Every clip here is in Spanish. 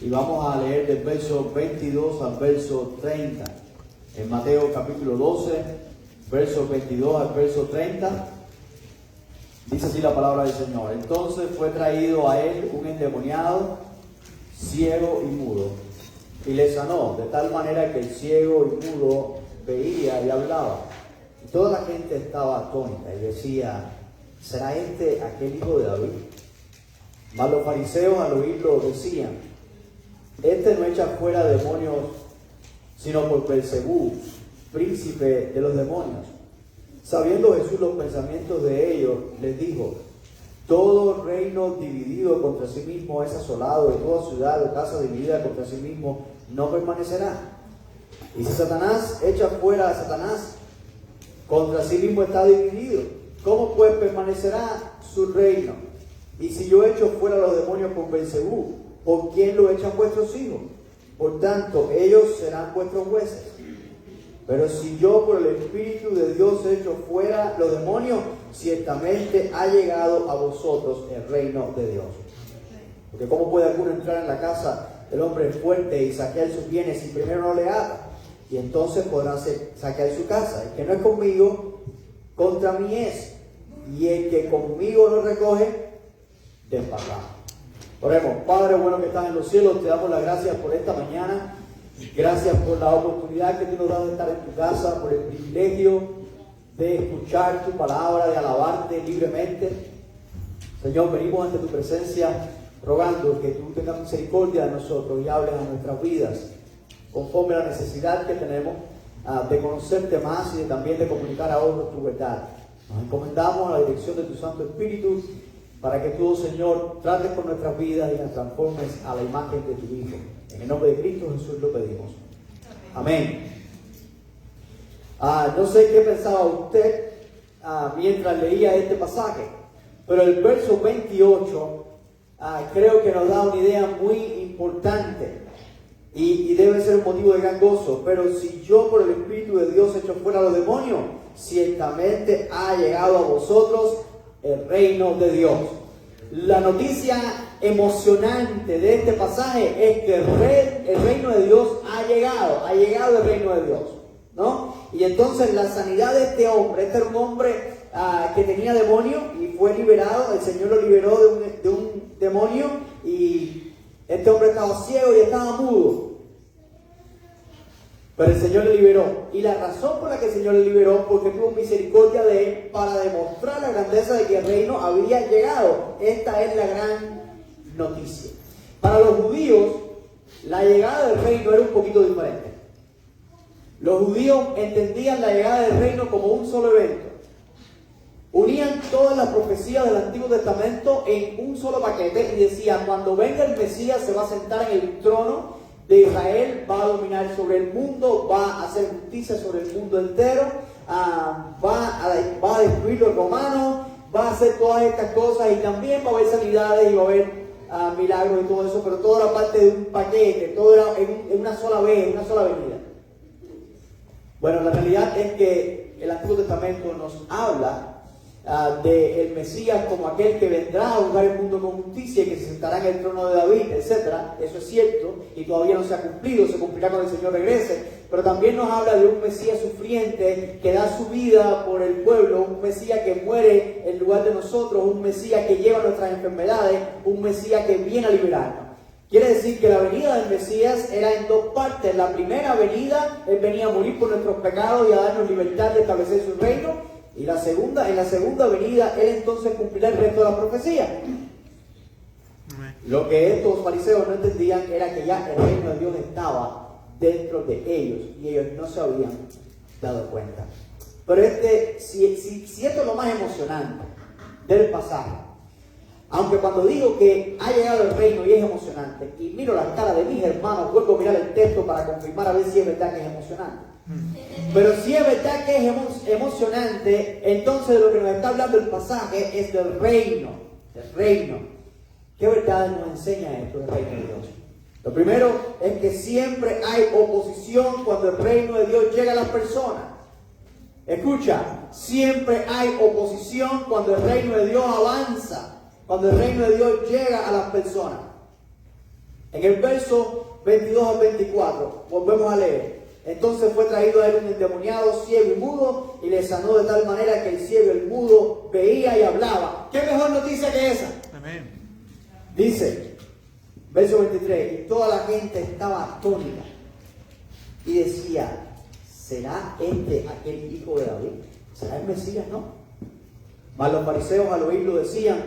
Y vamos a leer del verso 22 al verso 30. En Mateo capítulo 12, verso 22 al verso 30. Dice así la palabra del Señor. Entonces fue traído a él un endemoniado, ciego y mudo, y le sanó, de tal manera que el ciego y mudo veía y hablaba. Y toda la gente estaba atónita y decía: ¿será este aquel hijo de David? Mas los fariseos al oírlo decían: este no echa fuera demonios, sino por Beelzebú, príncipe de los demonios. Sabiendo Jesús los pensamientos de ellos, les dijo: todo reino dividido contra sí mismo es asolado, y toda ciudad o casa dividida contra sí mismo no permanecerá. Y si Satanás echa fuera a Satanás, contra sí mismo está dividido. ¿Cómo pues permanecerá su reino? Y si yo echo fuera a los demonios por Beelzebú, ¿por quién lo echan vuestros hijos? Por tanto, ellos serán vuestros jueces. Pero si yo por el Espíritu de Dios echo fuera los demonios, ciertamente ha llegado a vosotros el reino de Dios. Porque ¿cómo puede alguno entrar en la casa del hombre fuerte y saquear sus bienes si primero no le ata? Y entonces podrán saquear su casa. El que no es conmigo, contra mí es. Y el que conmigo no recoge, desparrama. Oremos. Padre bueno que estás en los cielos, te damos las gracias por esta mañana. Gracias por la oportunidad que tú nos das de estar en tu casa, por el privilegio de escuchar tu palabra, de alabarte libremente. Señor, venimos ante tu presencia rogando que tú tengas misericordia de nosotros y hables a nuestras vidas conforme a la necesidad que tenemos de conocerte más y también de comunicar a otros tu verdad. Nos encomendamos a la dirección de tu Santo Espíritu para que tú, Señor, trates con nuestras vidas y nos transformes a la imagen de tu Hijo. En el nombre de Cristo Jesús lo pedimos. Amén. No sé qué pensaba usted mientras leía este pasaje, pero el verso 28 creo que nos da una idea muy importante y debe ser un motivo de gran gozo. Pero si yo por el Espíritu de Dios echo fuera a los demonios, ciertamente ha llegado a vosotros el reino de Dios. La noticia emocionante de este pasaje es que el reino de Dios ha llegado el reino de Dios, ¿no? Y entonces la sanidad de este hombre, este era un hombre que tenía demonio y fue liberado. El Señor lo liberó de un demonio, y este hombre estaba ciego y estaba mudo, pero el Señor le liberó. Y la razón por la que el Señor le liberó, porque tuvo misericordia de él para demostrar la grandeza de que el reino había llegado. Esta es la gran noticia. Para los judíos, la llegada del reino era un poquito diferente. Los judíos entendían la llegada del reino como un solo evento. Unían todas las profecías del Antiguo Testamento en un solo paquete y decían: cuando venga el Mesías se va a sentar en el trono de Israel, va a dominar sobre el mundo, va a hacer justicia sobre el mundo entero, va a destruir los romanos, va a hacer todas estas cosas, y también va a haber sanidades y va a haber milagros y todo eso, pero todo era parte de un paquete, todo era en una sola vez, una sola venida. Bueno, la realidad es que el Antiguo Testamento nos habla del Mesías como aquel que vendrá a juzgar el mundo con justicia y que se sentará en el trono de David, etc. Eso es cierto y todavía no se ha cumplido, se cumplirá cuando el Señor regrese. Pero también nos habla de un Mesías sufriente que da su vida por el pueblo, un Mesías que muere en lugar de nosotros, un Mesías que lleva nuestras enfermedades, un Mesías que viene a liberarnos. Quiere decir que la venida del Mesías era en dos partes. La primera venida, Él venía a morir por nuestros pecados y a darnos libertad de establecer su reino. Y en la segunda venida, Él entonces cumplirá el resto de la profecía. Lo que estos fariseos no entendían era que ya el reino de Dios estaba dentro de ellos y ellos no se habían dado cuenta. Pero si esto es lo más emocionante del pasaje, aunque cuando digo que ha llegado el reino y es emocionante, y miro la cara de mis hermanos, vuelvo a mirar el texto para confirmar a ver si es verdad que es emocionante. Pero si es verdad que es emocionante, entonces lo que nos está hablando el pasaje es del reino. ¿Qué verdad nos enseña esto del reino de Dios? Lo primero es que siempre hay oposición cuando el reino de Dios llega a las personas. Escucha, siempre hay oposición cuando el reino de Dios avanza, cuando el reino de Dios llega a las personas. En el verso 22 al 24, volvemos a leer. Entonces fue traído a él un endemoniado ciego y mudo, y le sanó de tal manera que el ciego y el mudo veía y hablaba. ¿Qué mejor noticia que esa? Amén. Dice, verso 23, y toda la gente estaba atónita y decía, ¿será este aquel hijo de David? ¿Será el Mesías? No. Mas los fariseos al oírlo decían,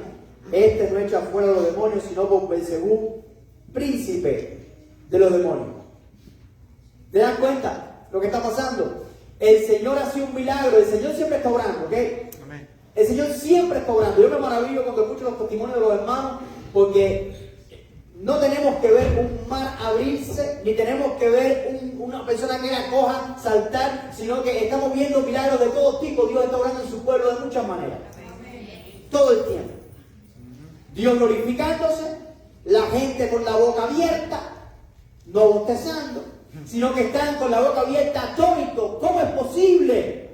este no echa fuera a los demonios, sino por Beelzebú, príncipe de los demonios. ¿Te das cuenta lo que está pasando? El Señor hace un milagro, el Señor siempre está orando, ¿ok? Amén. El Señor siempre está orando. Yo me maravillo cuando escucho los testimonios de los hermanos, porque no tenemos que ver un mar abrirse, ni tenemos que ver una persona que era coja saltar, sino que estamos viendo milagros de todo tipo. Dios está orando en su pueblo de muchas maneras. Todo el tiempo. Dios glorificándose, la gente con la boca abierta, no bostezando, sino que están con la boca abierta atónitos. ¿Cómo es posible?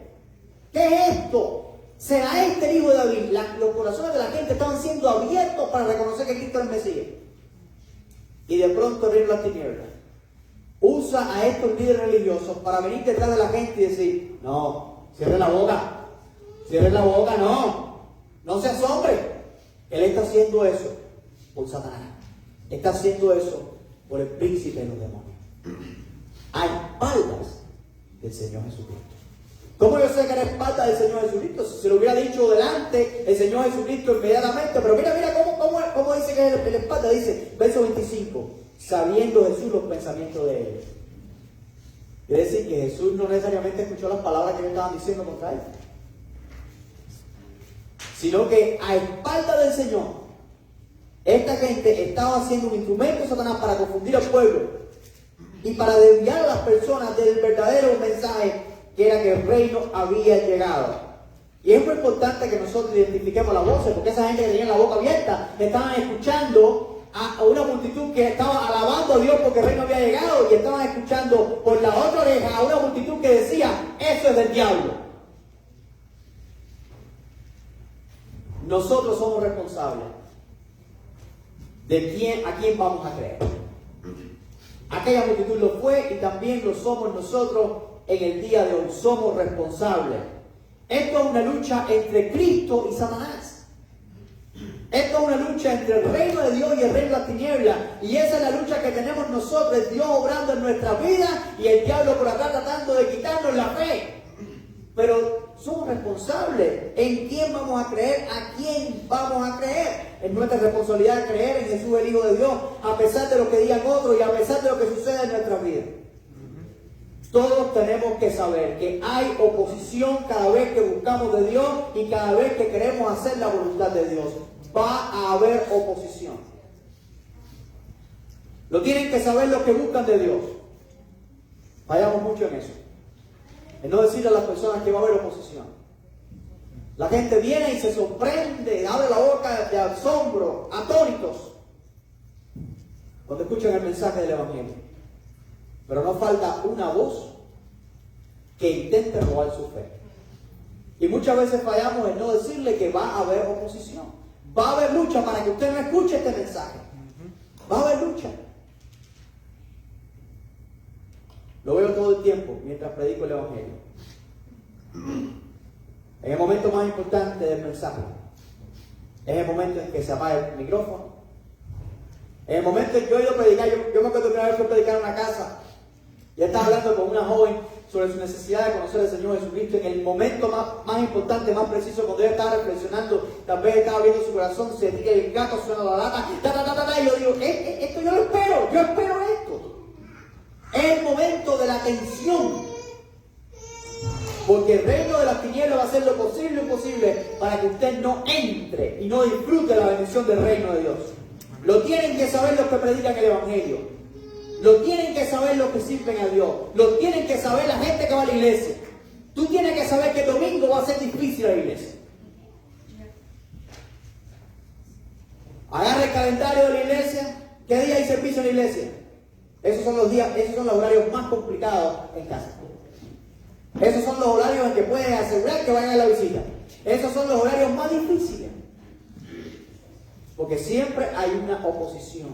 ¿Qué es esto? ¿Será este el hijo de David? Los corazones de la gente estaban siendo abiertos para reconocer que Cristo es el Mesías. Y de pronto el reino de las tinieblas usa a estos líderes religiosos para venir detrás de la gente y decir, no, cierren la boca, no se asombre. Él está haciendo eso por Satanás, está haciendo eso por el príncipe de los demonios, a espaldas del Señor Jesucristo. ¿Cómo yo sé que era espalda del Señor Jesucristo? Si se lo hubiera dicho delante el Señor Jesucristo inmediatamente. Pero mira cómo dice que es el espalda. Dice, verso 25, sabiendo Jesús los pensamientos de él. Quiere decir que Jesús no necesariamente escuchó las palabras que ellos estaban diciendo contra él, sino que a espalda del Señor, esta gente estaba haciendo un instrumento de Satanás para confundir al pueblo y para desviar a las personas del verdadero mensaje, que era que el reino había llegado. Y es muy importante que nosotros identifiquemos las voces, porque esa gente que tenía la boca abierta estaban escuchando a una multitud que estaba alabando a Dios porque el reino había llegado, y estaban escuchando por la otra oreja a una multitud que decía, eso es del diablo. Nosotros somos responsables de a quién vamos a creer. Aquella multitud lo fue y también lo somos nosotros en el día de hoy. Somos responsables. Esto es una lucha entre Cristo y Satanás. Esto es una lucha entre el reino de Dios y el reino de las tinieblas. Y esa es la lucha que tenemos nosotros, Dios obrando en nuestra vida y el diablo por acá tratando de quitarnos la fe. Pero somos responsables en quién vamos a creer, a quién vamos a creer. Es nuestra responsabilidad creer en Jesús, el Hijo de Dios, a pesar de lo que digan otros y a pesar de lo que suceda en nuestra vida. Todos tenemos que saber que hay oposición cada vez que buscamos de Dios y cada vez que queremos hacer la voluntad de Dios. Va a haber oposición. Lo tienen que saber los que buscan de Dios. Fallamos mucho en eso. En no decirle a las personas que va a haber oposición. La gente viene y se sorprende, abre la boca de asombro, atónitos, cuando escuchan el mensaje del Evangelio. Pero no falta una voz que intente robar su fe. Y muchas veces fallamos en no decirle que va a haber oposición. Va a haber lucha para que usted no escuche este mensaje. Va a haber lucha. Lo veo todo el tiempo mientras predico el Evangelio. En el momento más importante del mensaje, es el momento en que se apaga el micrófono. En el momento en que yo he ido a predicar, yo me acuerdo que una vez fui a predicar en una casa y estaba hablando con una joven sobre su necesidad de conocer al Señor Jesucristo. En el momento más importante, más preciso, cuando ella estaba reflexionando, tal vez estaba viendo su corazón, se tira el gato, suena la lata, y yo digo, esto yo lo espero, yo espero esto. Es el momento de la tensión, porque el reino de las tinieblas va a hacer lo posible e imposible para que usted no entre y no disfrute la bendición del reino de Dios. Lo tienen que saber los que predican el Evangelio, lo tienen que saber los que sirven a Dios, lo tienen que saber la gente que va a la iglesia. Tú tienes que saber que domingo va a ser difícil la iglesia. Agarra el calendario de la iglesia. ¿Qué día hay servicio en la iglesia? Esos son los días, esos son los horarios más complicados en casa. Esos son los horarios en que puedes asegurar que vayan a la visita. Esos son los horarios más difíciles. Porque siempre hay una oposición.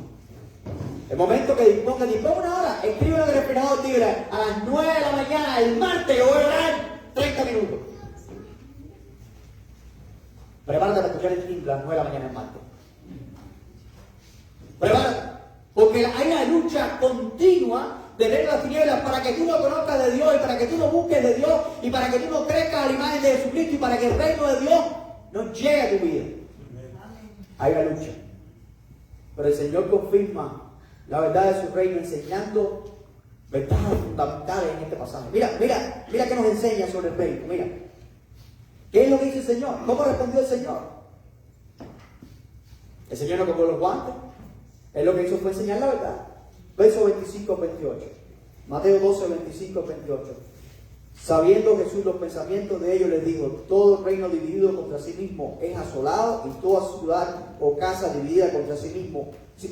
El momento que disponga una hora, escribe en el refrigerador, tigre, a las 9 de la mañana, el martes, yo voy a orar 30 minutos. Prepárate para escuchar el timbre a las 9 de la mañana el martes. Prepárate, porque hay una lucha continua de ver las tinieblas para que tú no conozcas de Dios y para que tú no busques de Dios y para que tú no crezcas a la imagen de Jesucristo y para que el reino de Dios no llegue a tu vida. Hay una lucha. Pero el Señor confirma la verdad de su reino enseñando verdades fundamentales en este pasaje. Mira qué nos enseña sobre el reino. Mira. ¿Qué es lo que dice el Señor? ¿Cómo respondió el Señor? El Señor no colgó los guantes. Él lo que hizo fue enseñar la verdad. Verso 25-28. Mateo 12, 25-28. Sabiendo Jesús los pensamientos de ellos, les dijo: todo reino dividido contra sí mismo es asolado, y toda ciudad o casa dividida contra sí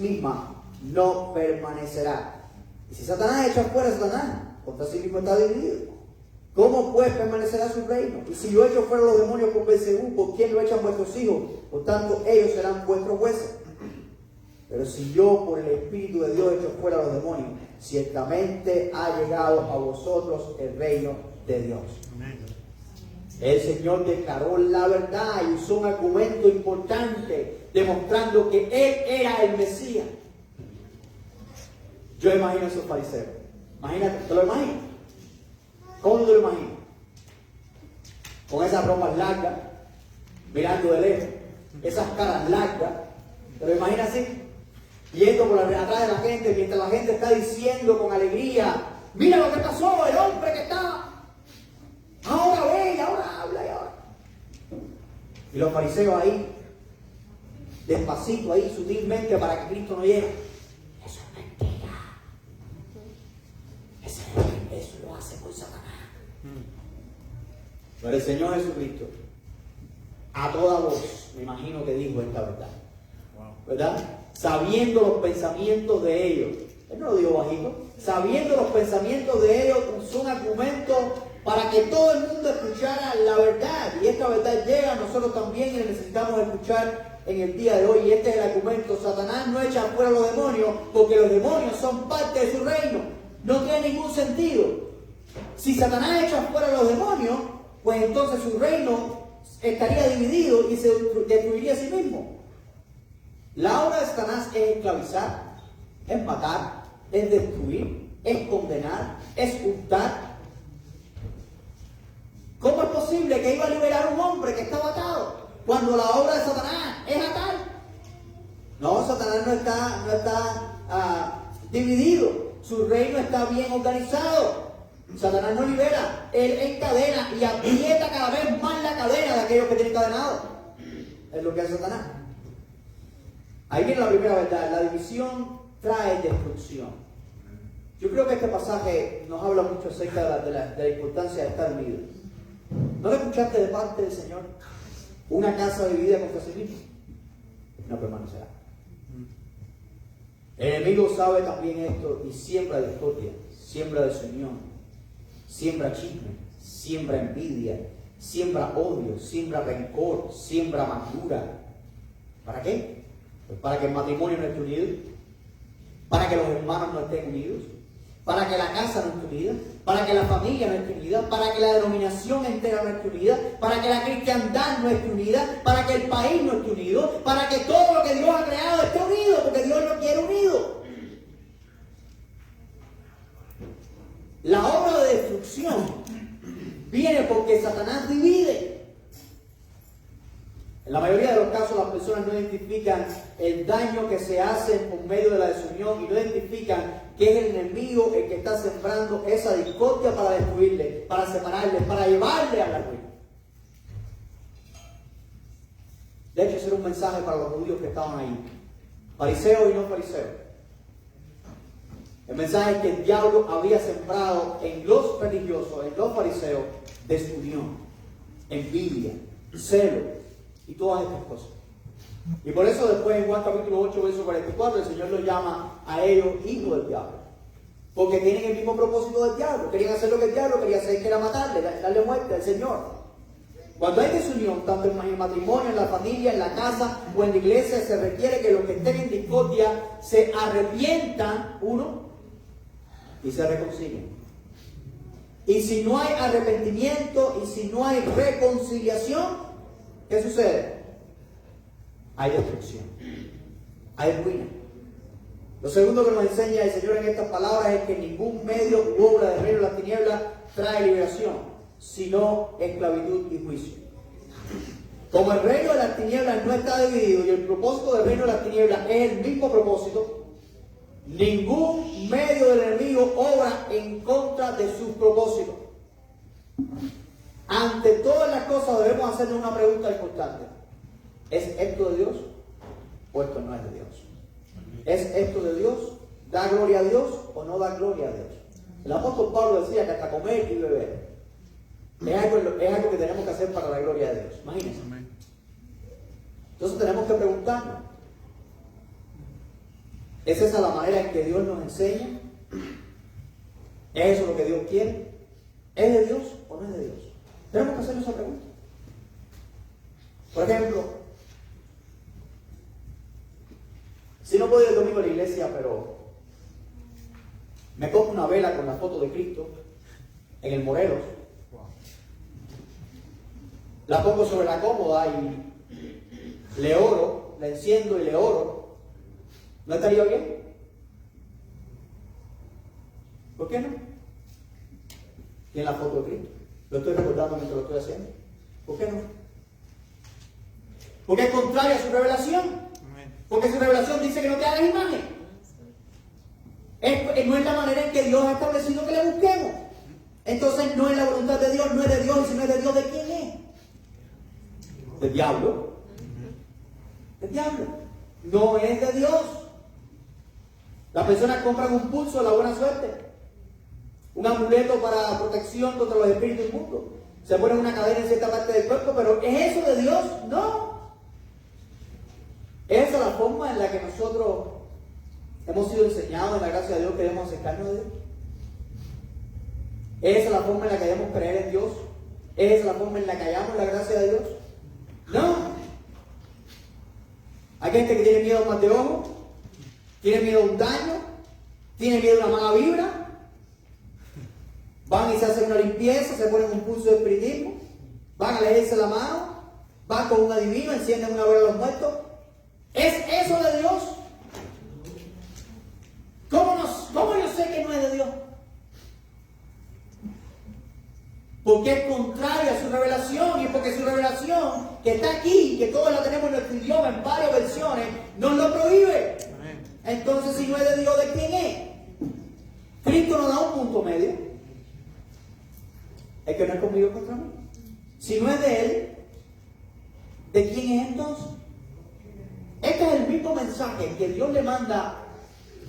misma no permanecerá. Y si Satanás echa fuera a Satanás, contra sí mismo está dividido. ¿Cómo pues permanecerá su reino? Y si yo echo fuera los demonios con Beelzebú, ¿por quién lo echan vuestros hijos? Por tanto, ellos serán vuestros jueces. Pero si yo por el Espíritu de Dios echo fuera los demonios, ciertamente ha llegado a vosotros el reino de Dios. Amén. El Señor declaró la verdad y usó un argumento importante, demostrando que Él era el Mesías. Yo imagino a esos fariseos. Imagínate, ¿te lo imaginas? ¿Cómo te lo imaginas? Con esas ropas largas, mirando de lejos, esas caras largas. ¿Te lo imaginas así? Yendo por atrás de la gente, mientras la gente está diciendo con alegría: mira lo que pasó, el hombre que está, ahora ve, y ahora habla, y ahora. Y los fariseos ahí, despacito ahí, sutilmente, para que Cristo no llegue. Eso es mentira. Eso lo hace por Satanás. Pero el Señor Jesucristo, a toda voz, me imagino que dijo esta verdad. ¿Verdad? Sabiendo los pensamientos de ellos. Él no lo dijo bajito. Sabiendo los pensamientos de ellos, usó un argumento para que todo el mundo escuchara la verdad. Y esta verdad llega a nosotros también y la necesitamos escuchar en el día de hoy. Y este es el argumento: Satanás no echa fuera a los demonios porque los demonios son parte de su reino. No tiene ningún sentido. Si Satanás echa fuera a los demonios, pues entonces su reino estaría dividido y se destruiría a sí mismo. La obra de Satanás es esclavizar, es matar, es destruir, es condenar, es hurtar. ¿Cómo es posible que iba a liberar a un hombre que estaba atado cuando la obra de Satanás es atar? No, Satanás no está dividido. Su reino está bien organizado. Satanás no libera, él encadena y aprieta cada vez más la cadena de aquellos que tienen encadenados. Es lo que hace Satanás. Ahí viene la primera verdad: la división trae destrucción. Yo creo que este pasaje nos habla mucho acerca de la importancia de estar unidos. ¿No lo escuchaste de parte del Señor? Una casa dividida contra sí misma no permanecerá. El enemigo sabe también esto y siembra discordia, siembra desunión, siembra chisme, siembra envidia, siembra odio, siembra rencor, siembra amargura. ¿Para qué? Pues para que el matrimonio no esté unido, para que los hermanos no estén unidos, para que la casa no esté unida, para que la familia no esté unida, para que la denominación entera no esté unida, para que la cristiandad no esté unida, para que el país no esté unido, para que todo lo que Dios ha creado esté unido, porque Dios lo quiere unido. La obra de destrucción viene porque Satanás divide. En la mayoría de los casos las personas no identifican el daño que se hace por medio de la desunión y no identifican que es el enemigo el que está sembrando esa discordia para destruirle, para separarle, para llevarle a la ruina. De hecho, ese era un mensaje para los judíos que estaban ahí, fariseos y no fariseos. El mensaje es que el diablo había sembrado en los religiosos, en los fariseos, desunión, envidia, celo y todas estas cosas. Y por eso después en Juan capítulo 8, verso 44, el Señor los llama a ellos hijos del diablo. Porque tienen el mismo propósito del diablo. Querían hacer lo que el diablo quería hacer, que era matarle, darle muerte al Señor. Cuando hay desunión, tanto en el matrimonio, en la familia, en la casa o en la iglesia, se requiere que los que estén en discordia se arrepientan, uno, y se reconcilien. Y si no hay arrepentimiento y si no hay reconciliación, ¿qué sucede? Hay destrucción, hay ruina. Lo segundo que nos enseña el Señor en estas palabras es que ningún medio u obra del reino de las tinieblas trae liberación, sino esclavitud y juicio. Como el reino de las tinieblas no está dividido y el propósito del reino de las tinieblas es el mismo propósito, ningún medio del enemigo obra en contra de sus propósitos. Ante todas las cosas debemos hacernos una pregunta importante. ¿Es esto de Dios o esto no es de Dios? ¿Es esto de Dios? ¿Da gloria a Dios o no da gloria a Dios? El apóstol Pablo decía que hasta comer y beber es algo que tenemos que hacer para la gloria de Dios. Imagínense. Entonces tenemos que preguntarnos, ¿es esa la manera en que Dios nos enseña? ¿Es eso lo que Dios quiere? ¿Es de Dios o no es de Dios? Tenemos que hacernos esa pregunta. Por ejemplo, si no puedo ir el domingo a la iglesia, pero me compro una vela con la foto de Cristo en el Morelos, la pongo sobre la cómoda y le oro, la enciendo y le oro, ¿no estaría bien? ¿Por qué no? Tiene la foto de Cristo. Lo estoy recordando mientras lo estoy haciendo. ¿Por qué no? Porque es contrario a su revelación. Porque su revelación dice que no te hagas imagen. No es la manera en que Dios ha establecido que le busquemos. Entonces no es la voluntad de Dios, no es de Dios, y si no es de Dios, ¿de quién es? Del diablo. Del diablo. No es de Dios. Las personas compran un pulso de la buena suerte, un amuleto para protección contra los espíritus inmundos. Se ponen una cadena en cierta parte del cuerpo, pero ¿es eso de Dios? No. Esa es la forma en la que nosotros hemos sido enseñados en la gracia de Dios que debemos acercarnos a Dios. Esa es la forma en la que debemos creer en Dios. Esa es la forma en la que hallamos la gracia de Dios. No. Hay gente que tiene miedo a un mal de ojo, tiene miedo a un daño, tiene miedo a una mala vibra. Van y se hacen una limpieza, se ponen un pulso de espiritismo, van a leerse la mano, van con un adivino, encienden una vela a los muertos. ¿Es eso de Dios? ¿Cómo yo sé que no es de Dios? Porque es contrario a su revelación, y porque su revelación, que está aquí, que todos la tenemos en nuestro idioma, en varias versiones, nos lo prohíbe. Entonces, si no es de Dios, ¿de quién es? Cristo nos da un punto medio. El que no es conmigo contra mí. Si no es de Él, ¿de quién es entonces? Este es el mismo mensaje que Dios le manda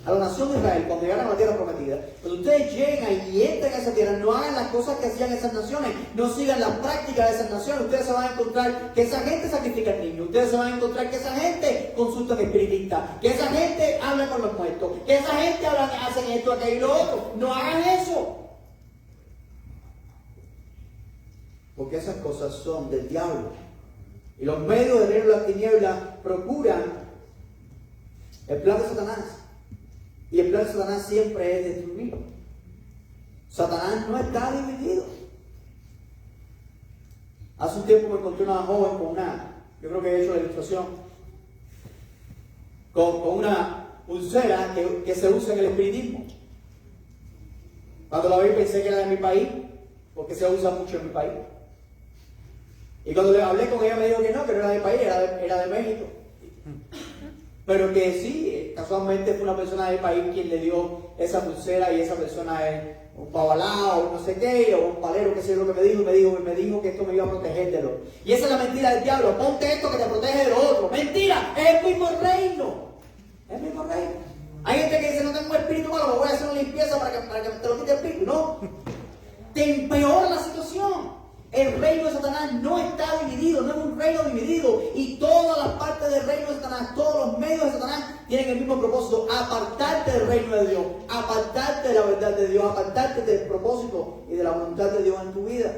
a la nación de Israel cuando llegaron a la tierra prometida. Cuando ustedes llegan y entran a esa tierra, no hagan las cosas que hacían esas naciones, no sigan las prácticas de esas naciones. Ustedes se van a encontrar que esa gente sacrifica al niño, ustedes se van a encontrar que esa gente consulta al espiritista, que esa gente habla con los muertos, que esa gente hacen esto, aquello y lo otro. No hagan eso. Porque esas cosas son del diablo. Y los medios del reino de las tinieblas procuran el plan de Satanás. Y el plan de Satanás siempre es destruir. Satanás no está dividido. Hace un tiempo me encontré una joven con yo creo que he hecho la ilustración, con una pulsera que se usa en el espiritismo. Cuando la vi pensé que era de mi país, porque se usa mucho en mi país. Y cuando le hablé con ella me dijo que no era de mi país, era de México. Pero que sí, casualmente fue una persona del país quien le dio esa pulsera, y esa persona es un pabalao, no sé qué, o un palero, qué sé yo lo que me dijo que esto me iba a proteger de lo. Y esa es la mentira del diablo. Ponte esto que te protege de lo otro. Mentira, es el mismo reino. Es el mismo reino. Hay gente que dice, no tengo espíritu malo, me voy a hacer una limpieza para que te lo quite el espíritu. No, te empeora la situación. El reino de Satanás no está dividido, no es un reino dividido, y todas las partes del reino de Satanás, todos los medios de Satanás tienen el mismo propósito: apartarte del reino de Dios, apartarte de la verdad de Dios, apartarte del propósito y de la voluntad de Dios en tu vida.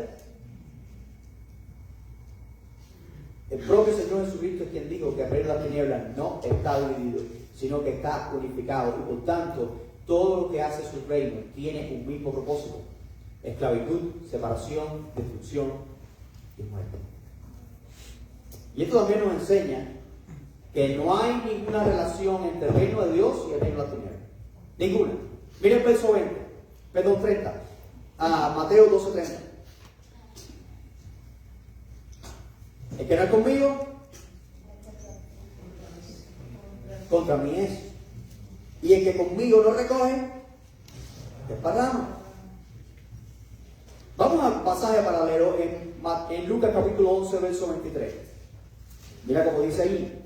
El propio Señor Jesucristo es quien dijo que el reino de las tinieblas no está dividido, sino que está unificado. Y por tanto, todo lo que hace su reino tiene un mismo propósito: esclavitud, separación, destrucción y muerte. Y esto también nos enseña que no hay ninguna relación entre el reino de Dios y el reino de las tinieblas. Ninguna. Miren el verso 30. Mateo 12:30. El que no es conmigo, contra mí es. Y el que conmigo no recoge, desparrama. Vamos al pasaje paralelo en Lucas capítulo 11, verso 23. Mira cómo dice ahí: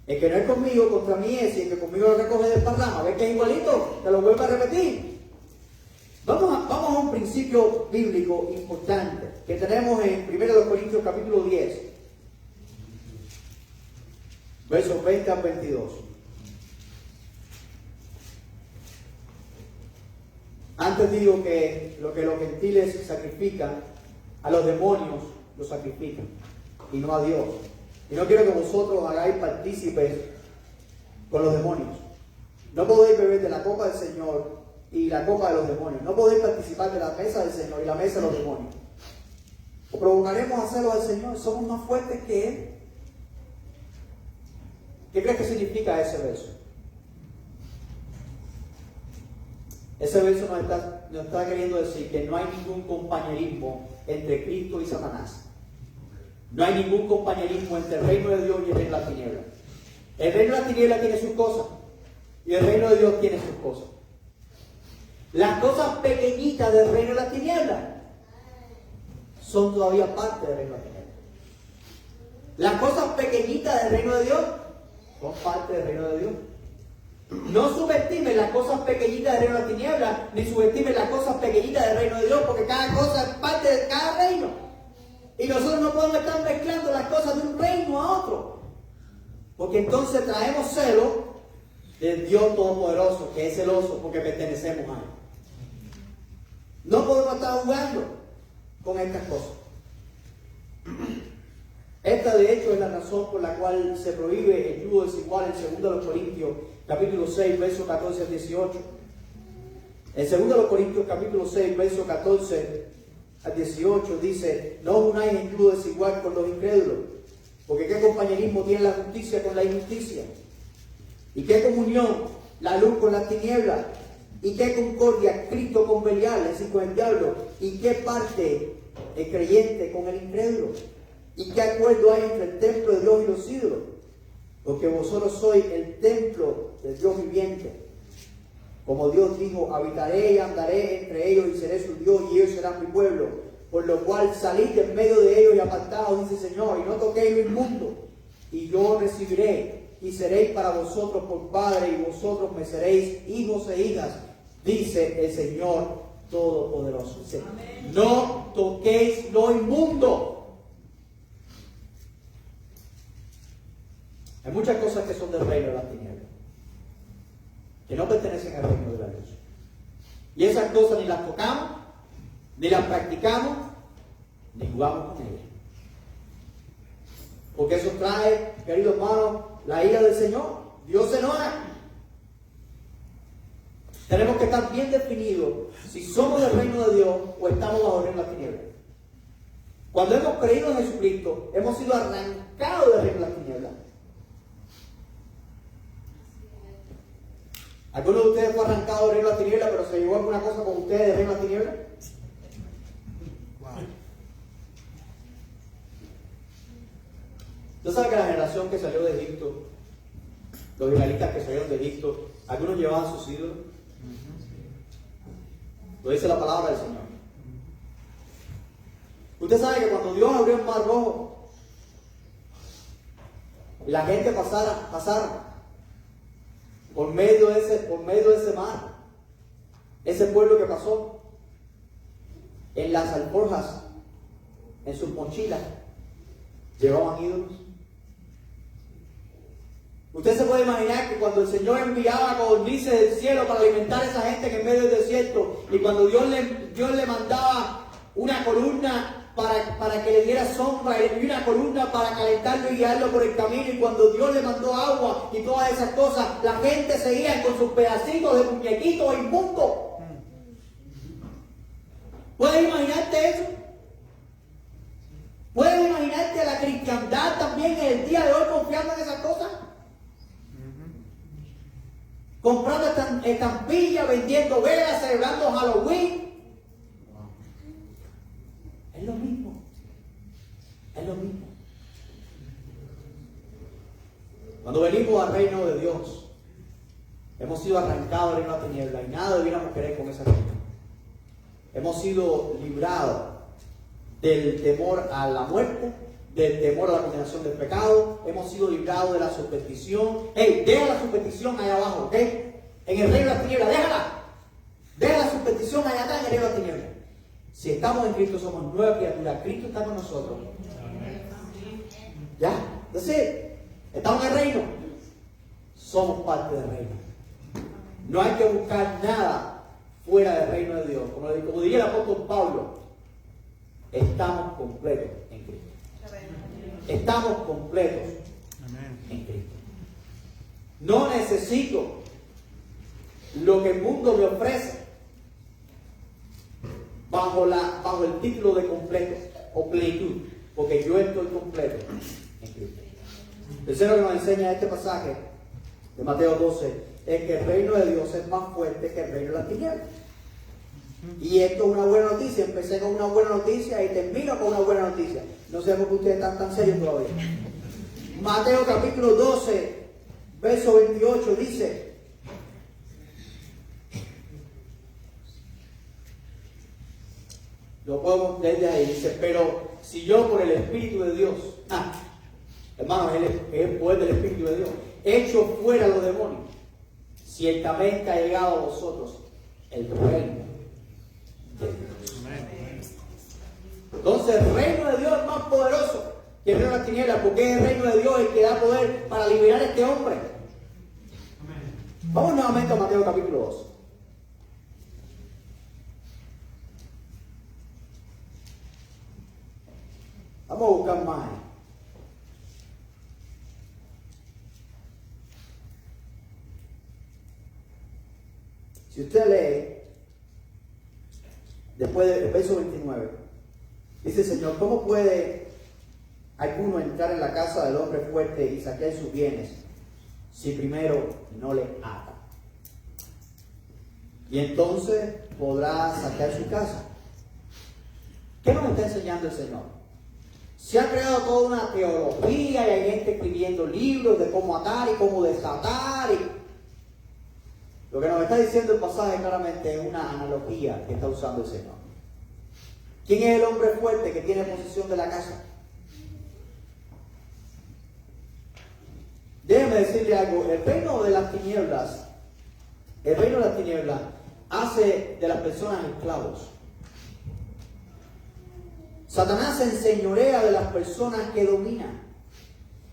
el que no es conmigo, contra mí es, y el que conmigo lo recoge, desparrama. ¿Ves que es igualito? Te lo vuelvo a repetir. Vamos a un principio bíblico importante que tenemos en 1 Corintios capítulo 10, versos 20 al 22. Antes digo que lo que los gentiles sacrifican, a los demonios los sacrifican, y no a Dios. Y no quiero que vosotros hagáis partícipes con los demonios. No podéis beber de la copa del Señor y la copa de los demonios. No podéis participar de la mesa del Señor y la mesa de los demonios. ¿O provocaremos a hacerlo al Señor? ¿Somos más fuertes que Él? ¿Qué crees que significa ese verso? Ese verso nos está queriendo decir que no hay ningún compañerismo entre Cristo y Satanás. No hay ningún compañerismo entre el reino de Dios y el reino de las tinieblas. El reino de las tinieblas tiene sus cosas y el reino de Dios tiene sus cosas. Las cosas pequeñitas del reino de las tinieblas son todavía parte del reino de las tinieblas. Las cosas pequeñitas del reino de Dios son parte del reino de Dios. No subestimen las cosas pequeñitas del reino de las tinieblas, ni subestimen las cosas pequeñitas del reino de Dios, porque cada cosa es parte de cada reino. Y nosotros no podemos estar mezclando las cosas de un reino a otro, porque entonces traemos celo del Dios Todopoderoso, que es celoso porque pertenecemos a Él. No podemos estar jugando con estas cosas. Esta de hecho es la razón por la cual se prohíbe el yugo desigual en 2 Corintios capítulo 6, verso 14 al 18. En 2 Corintios capítulo 6, verso 14 al 18 dice: no os unáis en yugo desigual con los incrédulos, porque qué compañerismo tiene la justicia con la injusticia, y qué comunión la luz con las tinieblas, y qué concordia Cristo con Belial, es decir, con el diablo, y qué parte el creyente con el incrédulo, y qué acuerdo hay entre el templo de Dios y los ídolos, porque vosotros sois el templo del Dios viviente. Como Dios dijo: habitaré y andaré entre ellos y seré su Dios y ellos serán mi pueblo. Por lo cual salid en medio de ellos y apartaos, dice el Señor, y no toquéis lo inmundo, y yo os recibiré y seréis para vosotros por padre, y vosotros me seréis hijos e hijas, dice el Señor Todopoderoso. Dice: no toquéis lo inmundo. Hay muchas cosas que son del reino de las tinieblas, que no pertenecen al reino de la luz. Y esas cosas ni las tocamos, ni las practicamos, ni jugamos con ellas. Porque eso trae, queridos hermanos, la ira del Señor. Dios se enoja. Tenemos que estar bien definidos si somos del reino de Dios o estamos bajo el reino de las tinieblas. Cuando hemos creído en Jesucristo, hemos sido arrancados del reino de las tinieblas. ¿Alguno de ustedes fue arrancado del reino de las tinieblas, pero se llevó alguna cosa con ustedes del reino de las tinieblas? ¿Tú sabes que la generación que salió de Egipto, los israelitas que salieron de Egipto, algunos llevaban sus ídolos? Lo dice la palabra del Señor. Usted sabe que cuando Dios abrió el mar rojo y la gente pasara por medio de ese mar, ese pueblo que pasó, en las alforjas, en sus mochilas, llevaban ídolos. Usted se puede imaginar que cuando el Señor enviaba codornices del cielo para alimentar a esa gente que en medio del desierto, y cuando Dios le mandaba una columna para que le diera sombra y una columna para calentarlo y guiarlo por el camino. Y cuando Dios le mandó agua y todas esas cosas, la gente seguía con sus pedacitos de muñequitos inmundos. ¿Puedes imaginarte eso? ¿Puedes imaginarte la cristiandad también en el día de hoy confiando en esas cosas? Comprando estampillas, vendiendo velas, celebrando Halloween. Es lo mismo. Es lo mismo. Cuando venimos al reino de Dios, hemos sido arrancados del reino de la tiniebla y nada debiéramos querer con esa reino. Hemos sido librados del temor a la muerte, del temor a la condenación del pecado. Hemos sido librados de la superstición. Deja la superstición allá abajo, ¿ok? En el reino de la tiniebla, déjala. Deja la superstición allá atrás en el reino de la tiniebla. Si estamos en Cristo, somos nueva criatura. Cristo está con nosotros. ¿Ya? Es decir, estamos en el reino. Somos parte del reino. No hay que buscar nada fuera del reino de Dios. Como diría el apóstol Pablo, estamos completos en Cristo. Estamos completos en Cristo. No necesito lo que el mundo me ofrece bajo el título de completo o plenitud, porque yo estoy completo en Cristo. Tercero que nos enseña este pasaje de Mateo 12 es que el reino de Dios es más fuerte que el reino de la tiniebla. Y esto es una buena noticia. Empecé con una buena noticia y termino con una buena noticia. No sé por qué ustedes están tan serios todavía. Mateo capítulo 12, verso 28 dice: lo podemos leer de ahí, dice: pero si yo por el Espíritu de Dios, hermanos, es el poder del Espíritu de Dios, echo fuera los demonios, ciertamente ha llegado a vosotros el reino de Dios. Entonces el reino de Dios es más poderoso que el reino de las tinieblas, porque es el reino de Dios el que da poder para liberar a este hombre. Vamos nuevamente a Mateo capítulo 12. Vamos a buscar más. Si usted lee, después del verso 29, dice: Señor, ¿cómo puede alguno entrar en la casa del hombre fuerte y saquear sus bienes si primero no le ata? Y entonces podrá saquear su casa. ¿Qué nos está enseñando el Señor? Se ha creado toda una teología y hay gente escribiendo libros de cómo atar y cómo desatar. Lo que nos está diciendo el pasaje claramente es una analogía que está usando el Señor. ¿Quién es el hombre fuerte que tiene posesión de la casa? Déjeme decirle algo. El reino de las tinieblas hace de las personas esclavos. Satanás se enseñorea de las personas que dominan.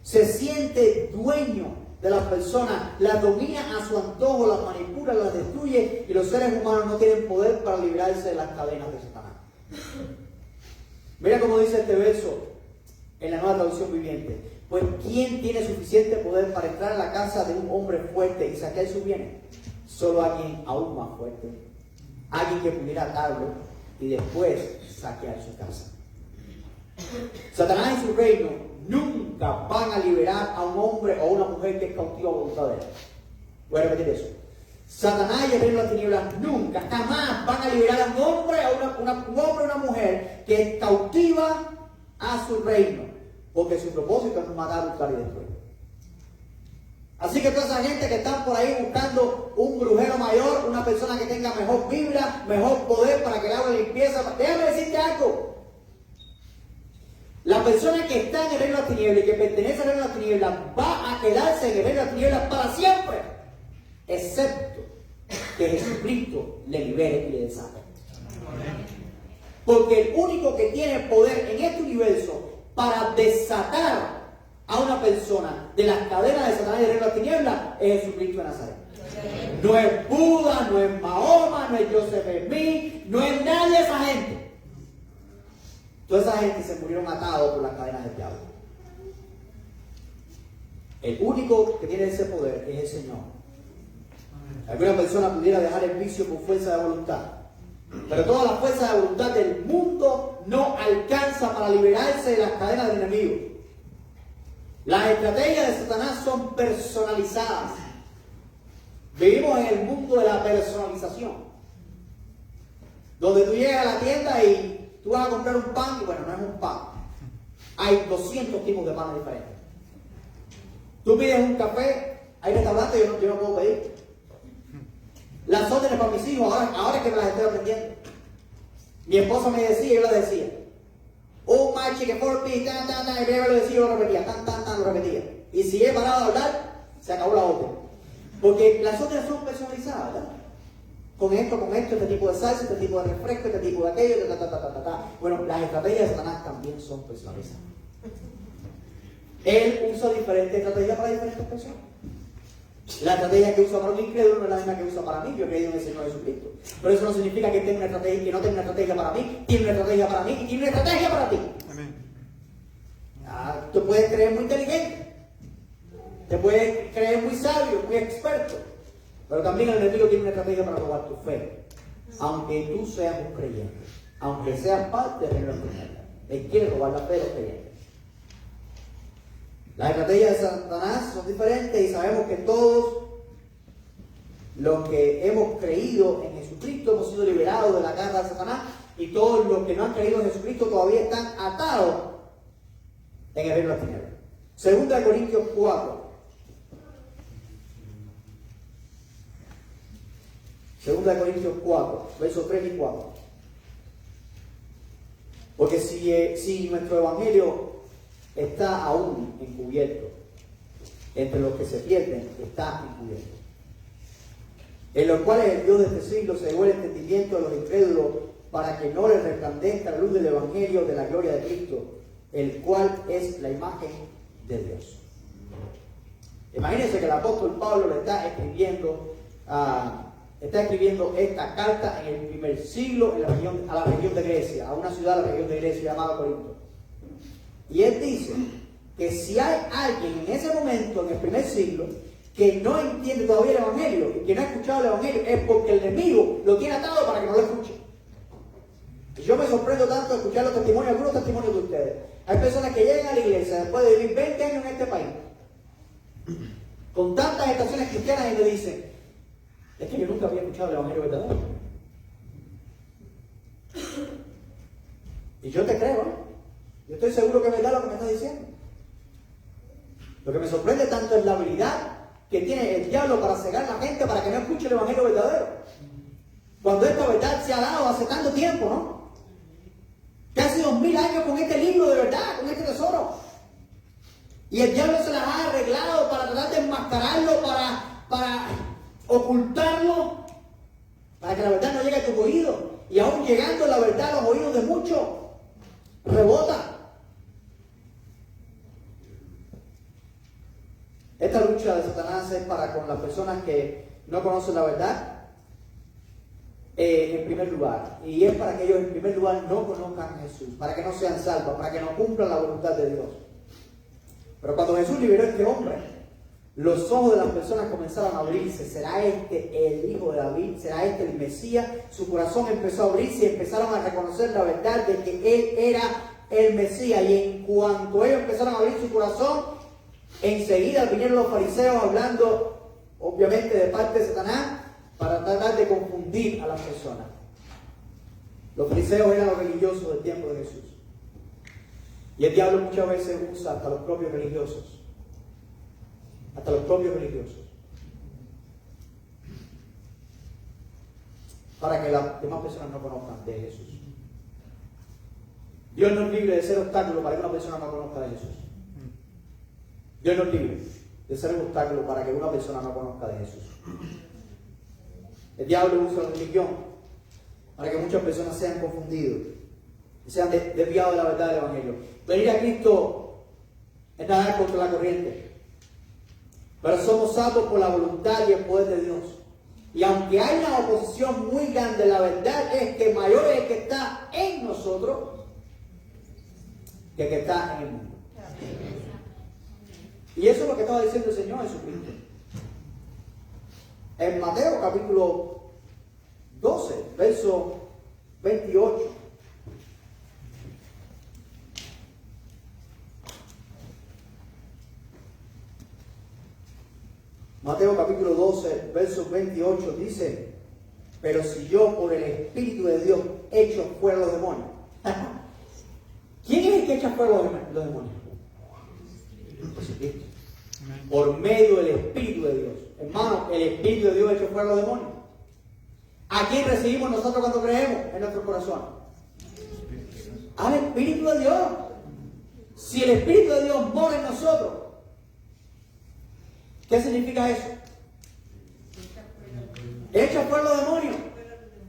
Se siente dueño de las personas, las domina a su antojo, las manipula, las destruye, y los seres humanos no tienen poder para librarse de las cadenas de Satanás. Mira cómo dice este verso en la Nueva Traducción Viviente: pues ¿quién tiene suficiente poder para entrar a la casa de un hombre fuerte y saquear sus bienes? Solo alguien aún más fuerte, alguien que pudiera atarlo y después saquear su casa. Satanás y su reino nunca van a liberar a un hombre o a una mujer que es cautiva a voluntad de él. Voy a repetir eso. Satanás y el reino de las tinieblas nunca, jamás van a liberar a un hombre o una mujer que es cautiva a su reino, porque su propósito es matar, buscar y destruir. Así que toda esa gente que están por ahí buscando un brujero mayor, una persona que tenga mejor vibra, mejor poder para que le haga limpieza, déjame decirte algo. La persona que está en el reino de las tinieblas y que pertenece al reino de las tinieblas va a quedarse en el reino de las tinieblas para siempre, excepto que Jesucristo le libere y le desate. Porque el único que tiene poder en este universo para desatar a una persona de las cadenas de Satanás y del reino de las tinieblas es Jesucristo de Nazaret. No es Buda, no es Mahoma, no es Joseph Smith, no es nadie de esa gente. Toda esa gente se murieron atados por las cadenas del diablo. El único que tiene ese poder es el Señor. Alguna persona pudiera dejar el vicio por fuerza de voluntad, pero toda la fuerza de voluntad del mundo no alcanza para liberarse de las cadenas del enemigo. Las estrategias de Satanás son personalizadas. Vivimos en el mundo de la personalización, donde tú llegas a la tienda y tú vas a comprar un pan, y bueno, no es un pan. Hay 200 tipos de panes diferentes. Tú pides un café, hay restaurantes, yo no puedo pedir. Las órdenes para mis hijos, ahora es que me las estoy aprendiendo. Mi esposa me decía, yo le decía, un match que for piece, tan, tan, tan, y primero lo decía, yo lo repetía, tan, tan, tan, lo repetía. Y si he parado de hablar, se acabó la orden. Porque las órdenes son personalizadas, ¿verdad? Con esto, este tipo de salsa, este tipo de refresco, este tipo de aquello, ta, ta, ta, ta, ta, ta. Bueno, las estrategias de Satanás también son personalizadas. Él usa diferentes estrategias para diferentes personas. La estrategia que usa para un incrédulo no es la misma que usa para mí. Yo he creído en el Señor Jesucristo. Pero eso no significa que tenga una estrategia, que no tenga una estrategia para mí. Tiene una estrategia para mí y tiene una estrategia para ti. Amén. Tú puedes creer muy inteligente, te puedes creer muy sabio, muy experto, pero también el enemigo tiene una estrategia para robar tu fe. Aunque tú seas un creyente, aunque seas parte de la comunidad, él quiere robar la fe de los creyentes. Las estrategias de Satanás son diferentes y sabemos que todos los que hemos creído en Jesucristo hemos sido liberados de la garra de Satanás, y todos los que no han creído en Jesucristo todavía están atados en el reino de las tinieblas. Segunda de Corintios 4. Segunda de Corintios 4, versos 3 y 4. Porque si nuestro evangelio está aún encubierto, entre los que se pierden está encubierto, en los cuales el Dios de este siglo se devuelve el entendimiento de los incrédulos, para que no les resplandezca la luz del evangelio de la gloria de Cristo, el cual es la imagen de Dios. Imagínense que el apóstol Pablo le está escribiendo esta carta en el primer siglo a la región de Grecia, a una ciudad de la región de Grecia llamada Corinto. Y él dice que si hay alguien en ese momento, en el primer siglo, que no entiende todavía el evangelio y que no ha escuchado el evangelio, es porque el enemigo lo tiene atado para que no lo escuche. Y yo me sorprendo tanto de escuchar los testimonios, algunos testimonios de ustedes. Hay personas que llegan a la iglesia después de vivir 20 años en este país, con tantas estaciones cristianas, y le dicen: es que yo nunca había escuchado el evangelio verdadero. Y yo te creo, ¿eh? Yo estoy seguro que es verdad lo que me estás diciendo. Lo que me sorprende tanto es la habilidad que tiene el diablo para cegar a la gente para que no escuche el evangelio verdadero, cuando esta verdad se ha dado hace tanto tiempo, ¿no? Casi 2000 años con este libro de verdad, con este tesoro. Y el diablo se las ha arreglado para tratar de enmascararlo, para ocultarlo, para que la verdad no llegue a tus oídos. Y aún llegando la verdad a los oídos de muchos, rebota. Esta lucha de Satanás es para con las personas que no conocen la verdad, en primer lugar. Y es para que ellos en primer lugar no conozcan a Jesús, para que no sean salvos, para que no cumplan la voluntad de Dios. Pero cuando Jesús liberó a este hombre, los ojos de las personas comenzaron a abrirse. ¿Será este el hijo de David? ¿Será este el Mesías? Su corazón empezó a abrirse y empezaron a reconocer la verdad de que él era el Mesías. Y en cuanto ellos empezaron a abrir su corazón, enseguida vinieron los fariseos hablando, obviamente de parte de Satanás, para tratar de confundir a las personas. Los fariseos eran los religiosos del tiempo de Jesús. Y el diablo muchas veces usa hasta los propios religiosos. Hasta los propios religiosos. Para que las demás personas no conozcan de Jesús. Dios no es libre de ser obstáculo para que una persona no conozca de Jesús. Dios no es libre de ser un obstáculo para que una persona no conozca de Jesús. El diablo usa la religión para que muchas personas sean confundidos y sean desviados de la verdad del evangelio. Venir a Cristo es nadar contra la corriente, pero somos salvos por la voluntad y el poder de Dios. Y aunque hay una oposición muy grande, la verdad es que mayor es el que está en nosotros que el que está en el mundo. Y eso es lo que estaba diciendo el Señor Jesucristo. En Mateo capítulo 12, verso 28. Mateo capítulo 12, verso 28 dice: pero si yo por el Espíritu de Dios echo fuera los demonios. ¿Quién es el que echa fuera los demonios? Jesucristo. Por medio del Espíritu de Dios. Hermano, el Espíritu de Dios echa fuera los demonios. ¿A quién recibimos nosotros cuando creemos? En nuestro corazón. Al Espíritu de Dios. Si el Espíritu de Dios mora en nosotros, ¿qué significa eso? Echa fuera los demonios.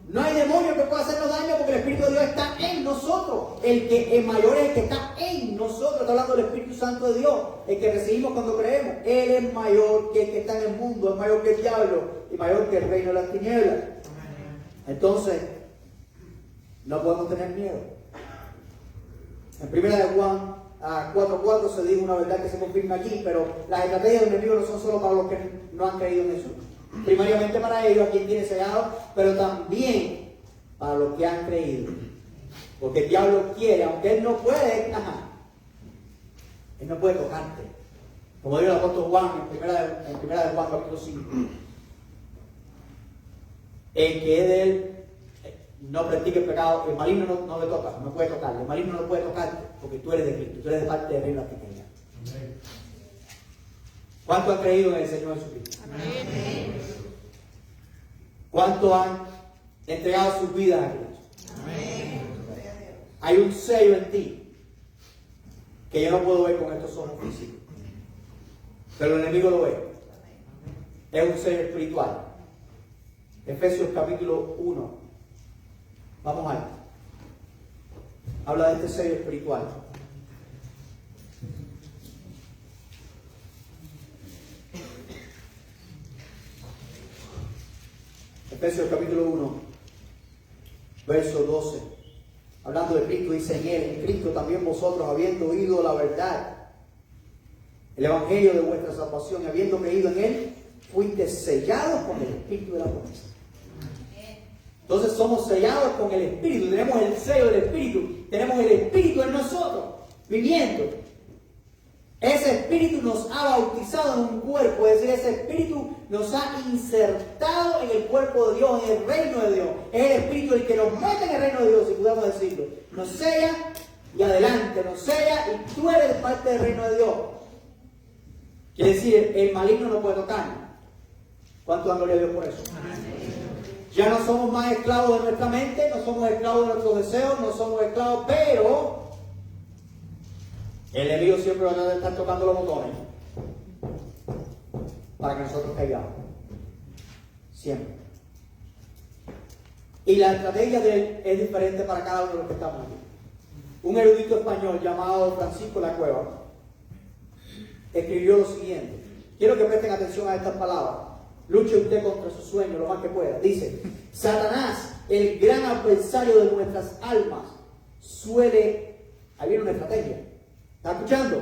No hay demonio que pueda hacernos daño porque el Espíritu de Dios está en nosotros. El mayor es el que está en nosotros. Está hablando del Espíritu Santo de Dios, el que recibimos cuando creemos. Él es mayor que el que está en el mundo, es mayor que el diablo y mayor que el reino de las tinieblas. Entonces, no podemos tener miedo. En 1 de Juan 4:4 se dice una verdad que se confirma aquí, pero las estrategias del enemigo no son solo para los que no han creído en eso. Primariamente para ellos, a quien tiene cegado, pero también para los que han creído. Porque el diablo quiere, aunque él no puede, él no puede tocarte. Como dijo el apóstol Juan en primera de Juan capítulo 5. El que es de él no practique el pecado, el maligno no le toca, no puede tocarle. El maligno no puede tocarte porque tú eres de Cristo, tú eres de parte del reino de la tinieblas. ¿Cuánto han creído en el Señor Jesucristo? Amén. ¿Cuánto han entregado sus vidas a Cristo? Amén. Hay un sello en ti que yo no puedo ver con estos ojos físicos, pero el enemigo lo ve. Es un sello espiritual. Efesios capítulo 1. Vamos allá. Habla de este sello espiritual. Efesios capítulo 1, verso 12. Hablando de Cristo, dice: en Cristo también vosotros, habiendo oído la verdad, el evangelio de vuestra salvación, y habiendo creído en él, fuisteis sellados con el Espíritu de la promesa. Entonces somos sellados con el Espíritu, tenemos el sello del Espíritu, tenemos el Espíritu en nosotros, viviendo. Ese Espíritu nos ha bautizado en un cuerpo, es decir, ese Espíritu nos ha insertado en el cuerpo de Dios, en el reino de Dios. Es el Espíritu el que nos mete en el reino de Dios, si podemos decirlo. Nos sella y adelante, nos sella y tú eres parte del reino de Dios. Quiere decir, el maligno no puede tocarnos. ¿Cuánto dan gloria a Dios por eso? Ya no somos más esclavos de nuestra mente, no somos esclavos de nuestros deseos, no somos esclavos, pero el enemigo siempre va a tratar de estar tocando los botones para que nosotros caigamos. Siempre. Y la estrategia de él es diferente para cada uno de los que estamos aquí. Un erudito español llamado Francisco La Cueva escribió lo siguiente. Quiero que presten atención a estas palabras. Luche usted contra su sueño lo más que pueda. Dice: Satanás, el gran adversario de nuestras almas, suele... Ahí viene una estrategia. ¿Está escuchando?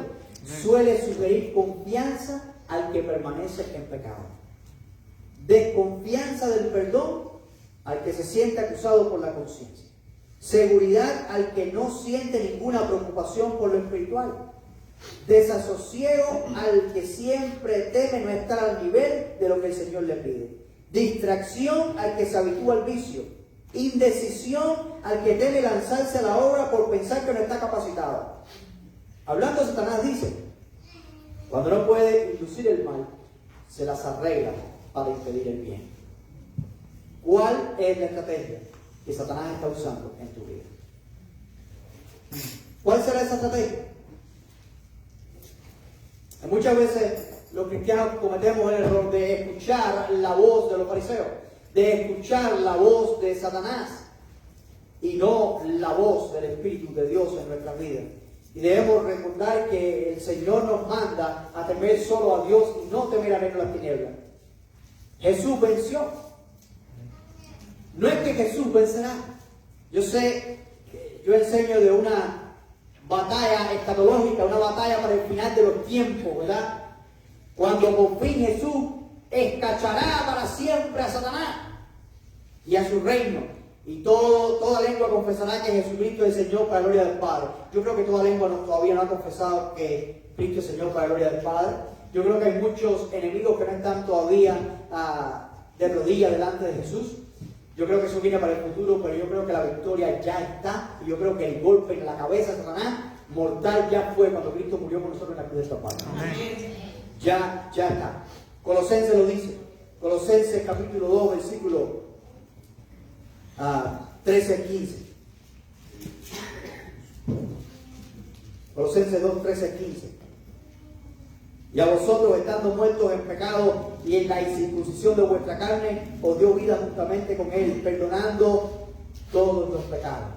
Suele sugerir confianza al que permanece en pecado. Desconfianza del perdón al que se siente acusado por la conciencia. Seguridad al que no siente ninguna preocupación por lo espiritual. Desasosiego al que siempre teme no estar al nivel de lo que el Señor le pide. Distracción al que se habitúa al vicio. Indecisión al que teme lanzarse a la obra por pensar que no está capacitado. Hablando de Satanás dice: cuando no puede inducir el mal, se las arregla para impedir el bien. ¿Cuál es la estrategia que Satanás está usando en tu vida? ¿Cuál será esa estrategia? Muchas veces los cristianos cometemos el error de escuchar la voz de los fariseos, de escuchar la voz de Satanás y no la voz del Espíritu de Dios en nuestras vidas. Y debemos recordar que el Señor nos manda a temer solo a Dios y no temer a reino de las tinieblas. Jesús venció. No es que Jesús vencerá. Yo sé, yo enseño de batalla escatológica, una batalla para el final de los tiempos, ¿verdad? Cuando por fin Jesús escachará para siempre a Satanás y a su reino. Y toda lengua confesará que Jesucristo es el Señor para la gloria del Padre. Yo creo que toda lengua todavía no ha confesado que Cristo es Señor para la gloria del Padre. Yo creo que hay muchos enemigos que no están todavía de rodillas delante de Jesús. Yo creo que eso viene para el futuro, pero yo creo que la victoria ya está. Y yo creo que el golpe en la cabeza de Satanás mortal ya fue cuando Cristo murió por nosotros en la cruz de Calvario. Ya está. Colosenses lo dice. Colosenses capítulo 2, versículo 13 al 15. Colosenses 2, 13 al 15. Y a vosotros, estando muertos en pecado y en la incircuncisión de vuestra carne, os dio vida juntamente con Él, perdonando todos los pecados.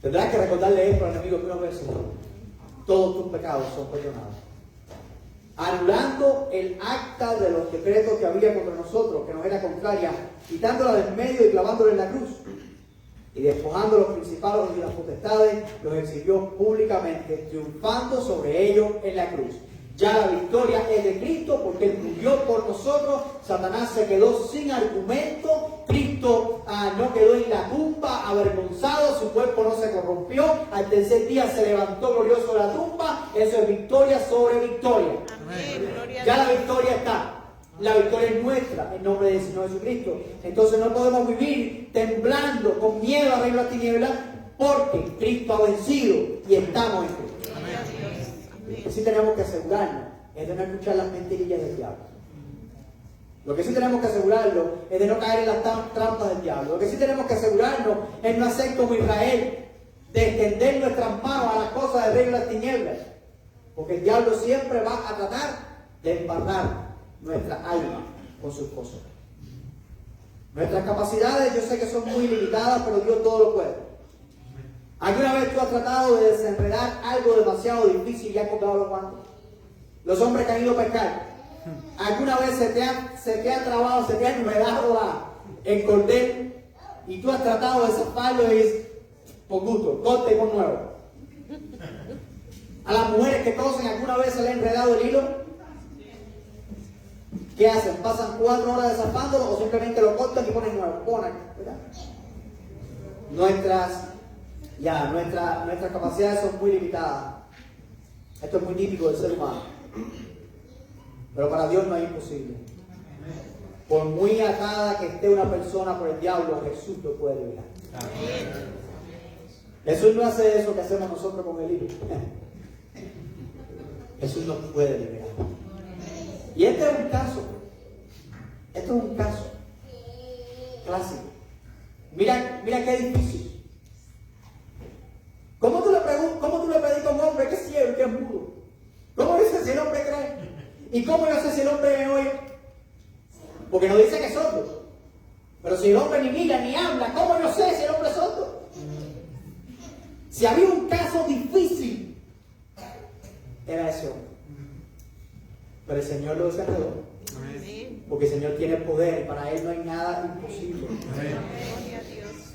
Tendrás que recordarle esto al enemigo que una vez: todos tus pecados son perdonados. Anulando el acta de los decretos que había contra nosotros, que nos era contraria, quitándola del medio y clavándola en la cruz. Y despojando los principados y las potestades, los exhibió públicamente, triunfando sobre ellos en la cruz. Ya la victoria es de Cristo, porque Él murió por nosotros. Satanás se quedó sin argumento. Cristo no quedó en la tumba avergonzado, su cuerpo no se corrompió. Al tercer día se levantó glorioso de la tumba. Eso es victoria sobre victoria. Amén. Ya la victoria está. La victoria es nuestra en nombre del Señor Jesucristo. Entonces no podemos vivir temblando con miedo al reino de las tinieblas, porque Cristo ha vencido y estamos en Cristo. Lo que sí tenemos que asegurarnos es de no escuchar las mentirillas del diablo. Lo que sí tenemos que asegurarnos es de no caer en las trampas del diablo. Lo que sí tenemos que asegurarnos es no hacer como Israel, de extender nuestras manos a las cosas del reino de las tinieblas, porque el diablo siempre va a tratar de embarrar nuestra alma con sus cosas. Nuestras capacidades yo sé que son muy limitadas, pero Dios todo lo puede. ¿Alguna vez tú has tratado de desenredar algo demasiado difícil y has colgado los guantes? Los hombres que han ido a pescar, ¿alguna vez se te ha trabado, se te ha enredado el cordel y tú has tratado de zafarlo y dices, por gusto, corte y pon nuevo? A las mujeres que cosen, ¿alguna vez se le ha enredado el hilo? ¿Qué hacen? ¿Pasan 4 horas desafándolo o simplemente lo cortan y ponen nuevo? ¿Verdad? Nuestras capacidades son muy limitadas. Esto es muy típico del ser humano. Pero para Dios no es imposible. Por muy atada que esté una persona por el diablo, Jesús lo puede liberar. Jesús no hace eso que hacemos nosotros con el hilo. Jesús nos puede liberar. Y este es un caso. Esto es un caso clásico. Mira qué difícil. ¿Cómo tú le predicas a un hombre que es ciego y que es mudo? ¿Cómo dices si el hombre cree? ¿Y cómo yo sé si el hombre me oye? Porque no dice que es sordo. Pero si el hombre ni mira ni habla, ¿cómo yo sé si el hombre es sordo? Si había un caso difícil, era ese hombre. Pero el Señor lo desenredó. Porque el Señor tiene poder y para Él no hay nada imposible.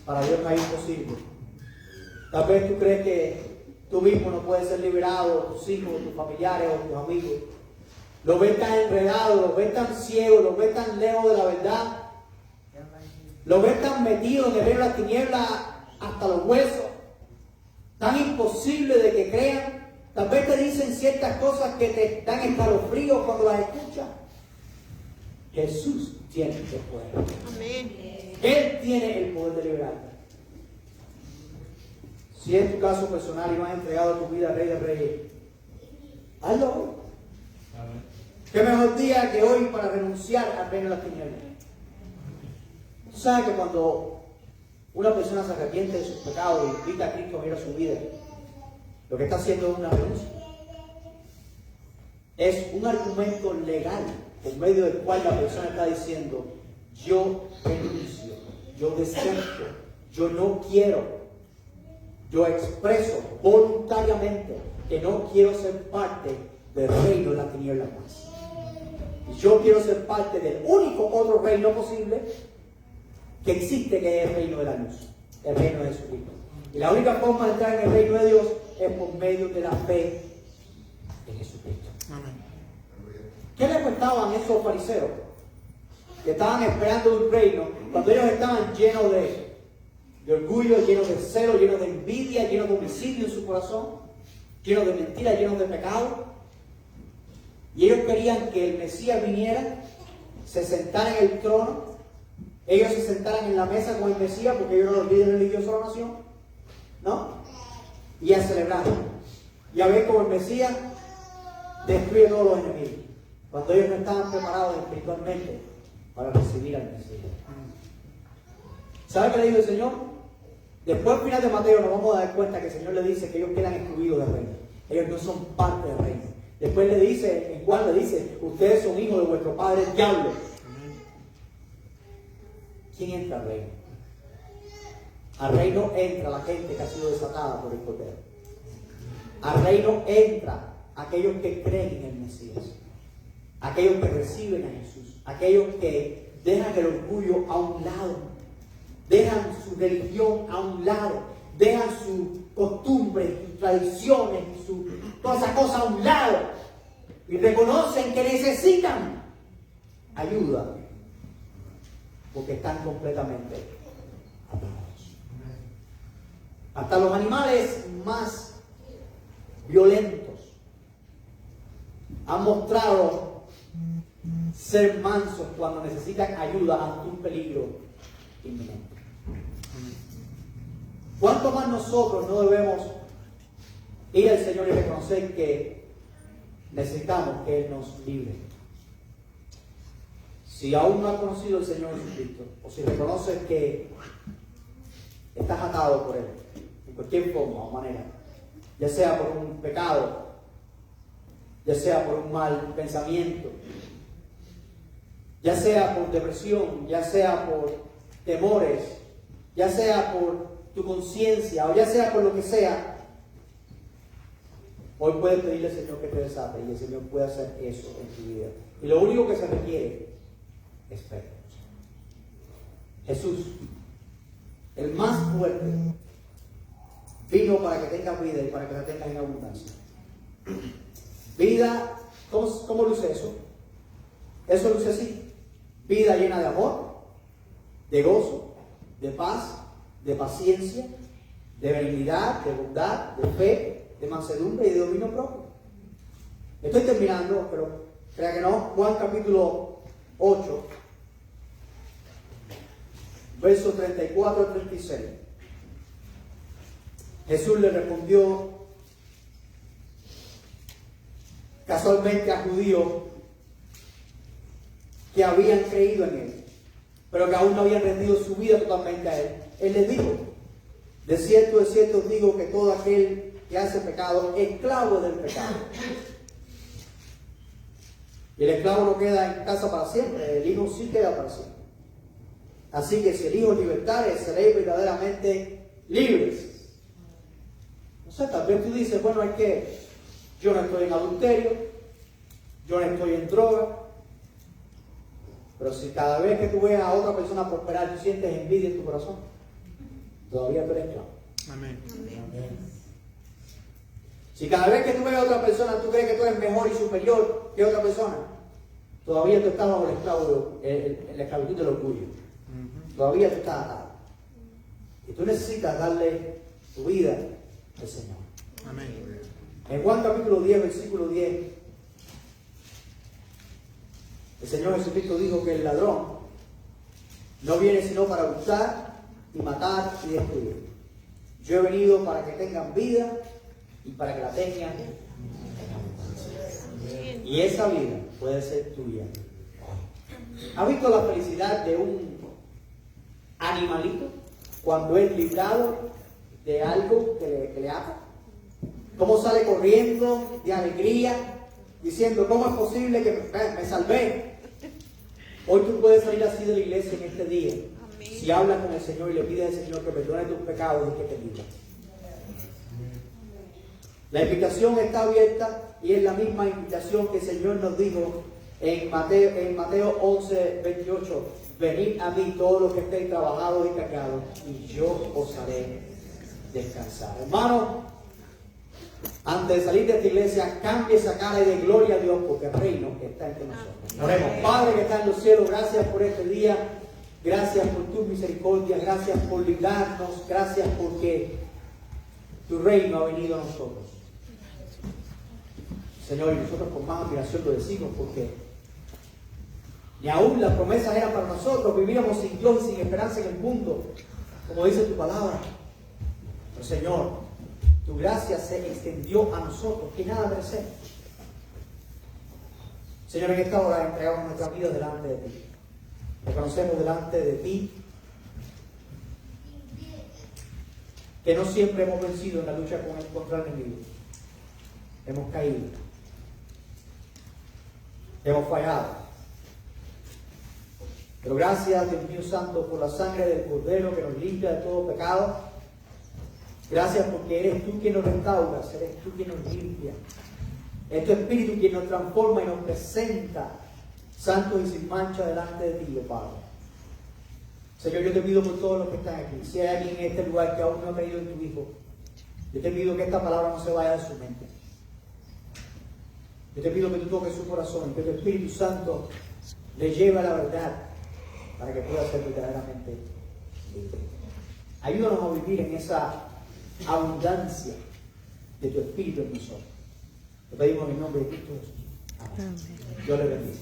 Para Dios no hay imposible. Tal vez tú crees que tú mismo no puedes ser liberado, tus hijos, tus familiares o tus amigos. Los ves tan enredados, los ves tan ciegos, los ves tan lejos de la verdad. Los ves tan metidos en el reino de las tinieblas hasta los huesos. Tan imposible de que crean. Tal vez te dicen ciertas cosas que te dan escalofríos cuando las escuchas. Jesús tiene el poder. Amén. Él tiene el poder de liberarte. Si es tu caso personal y no has entregado tu vida al Rey de Reyes, hazlo hoy. Amén. Qué mejor día que hoy para renunciar al reino de las tinieblas. Tú sabes que cuando una persona se arrepiente de sus pecados y invita a Cristo a venir a su vida, lo que está haciendo es una renuncia. Es un argumento legal por medio del cual la persona está diciendo: yo renuncio, yo deserto, yo no quiero, yo expreso voluntariamente que no quiero ser parte del reino de la tiniebla más. Y yo quiero ser parte del único otro reino posible que existe, que es el reino de la luz, el reino de Jesucristo. Y la única forma de entrar en el reino de Dios es por medio de la fe en Jesucristo. Amén. ¿Qué le contaban esos fariseos que estaban esperando un reino cuando ellos estaban llenos de orgullo, llenos de celo, llenos de envidia, llenos de homicidio en su corazón, llenos de mentiras, llenos de pecado? Y ellos querían que el Mesías viniera, se sentara en el trono, ellos se sentaran en la mesa con el Mesías, porque ellos eran los líderes religiosos de la nación, ¿no? Y a celebrar, y a ver cómo el Mesías destruye a todos los enemigos, cuando ellos no estaban preparados espiritualmente para recibir al Mesías. ¿Sabe qué le dijo el Señor? Después al final de Mateo nos vamos a dar cuenta que el Señor le dice que ellos quedan excluidos del reino. Ellos no son parte del reino. Después le dice, en Juan le dice, ustedes son hijos de vuestro padre el diablo. ¿Quién entra al reino? Al reino entra la gente que ha sido desatada por el Cordero. Al reino entra aquellos que creen en el Mesías, aquellos que reciben a Jesús, aquellos que dejan el orgullo a un lado, dejan su religión a un lado, dejan sus costumbres, sus tradiciones, todas esas cosas a un lado, y reconocen que necesitan ayuda porque están completamente atados. Hasta los animales más violentos han mostrado ser mansos cuando necesitan ayuda ante un peligro inminente. ¿Cuánto más nosotros no debemos ir al Señor y reconocer que necesitamos que Él nos libre? Si aún no has conocido al Señor Jesucristo, o si reconoces que estás atado por Él, en cualquier forma o manera, ya sea por un pecado, ya sea por un mal pensamiento, ya sea por depresión, ya sea por temores, ya sea por tu conciencia o ya sea por lo que sea, hoy puedes pedirle al Señor que te desate y el Señor puede hacer eso en tu vida. Y lo único que se requiere es fe. Jesús, el más fuerte, vino para que tengas vida y para que la tengas en abundancia. Vida, ¿cómo luce eso? Eso luce así: vida llena de amor, de gozo, de paz, de paciencia, de benignidad, de bondad, de fe, de mansedumbre y de dominio propio. Estoy terminando, pero crea que no. Juan capítulo 8, versos 34 al 36. Jesús le respondió casualmente a judíos que habían creído en Él, pero que aún no habían rendido su vida totalmente a Él. Él les dijo: de cierto os digo que todo aquel que hace pecado, esclavo del pecado. Y el esclavo no queda en casa para siempre, el hijo sí queda para siempre. Así que si el hijo libertare, seréis verdaderamente libres. O sea, tal vez tú dices, bueno, es que yo no estoy en adulterio, yo no estoy en droga. Pero si cada vez que tú veas a otra persona prosperar, tú sientes envidia en tu corazón, todavía tú eres esclavo. Amén. Amén. Si cada vez que tú ves a otra persona, tú crees que tú eres mejor y superior que otra persona, todavía tú estás bajo la esclavitud del orgullo. Todavía tú estás atado. Y tú necesitas darle tu vida al Señor. Amén. En Juan capítulo 10, versículo 10, el Señor Jesucristo dijo que el ladrón no viene sino para hurtar y matar y destruir. Yo he venido para que tengan vida y para que la tengan. Y esa vida puede ser tuya. ¿Has visto la felicidad de un animalito cuando es librado de algo que le ata? ¿Cómo sale corriendo de alegría, diciendo, ¿cómo es posible que me salvé? Hoy tú puedes salir así de la iglesia en este día. Amén. Si hablas con el Señor y le pides al Señor que perdone tus pecados y que te libre. La invitación está abierta y es la misma invitación que el Señor nos dijo en Mateo 11, 28. Venid a mí todos los que estéis trabajados y cargados y yo os haré descansar. Hermano, antes de salir de esta iglesia, cambie esa cara y de gloria a Dios, porque el reino está entre nosotros. Oremos. Padre que está en los cielos, gracias por este día, gracias por tu misericordia, gracias por librarnos, gracias porque tu reino ha venido a nosotros. Señor, y nosotros con más admiración lo decimos, porque ni aún las promesas eran para nosotros, vivíamos sin Dios y sin esperanza en el mundo, como dice tu palabra. Pero Señor, tu gracia se extendió a nosotros, que nada merecemos. Señor, en esta hora entregamos nuestra vida delante de ti. Reconocemos delante de ti que no siempre hemos vencido en la lucha contra el enemigo. Hemos caído. Hemos fallado. Pero gracias, Dios mío santo, por la sangre del Cordero que nos limpia de todo pecado. Gracias porque eres tú quien nos restauras, eres tú quien nos limpia. Es tu Espíritu quien nos transforma y nos presenta santos y sin mancha delante de ti, oh Padre. Señor, yo te pido por todos los que están aquí. Si hay alguien en este lugar que aún no ha creído en tu Hijo, yo te pido que esta palabra no se vaya de su mente. Yo te pido que tú toques su corazón y que tu Espíritu Santo le lleve a la verdad para que pueda ser verdaderamente libre. Ayúdanos a vivir en esa abundancia de tu Espíritu en nosotros. Te pedimos en el nombre de Cristo Jesús. Amén. Dios le bendiga.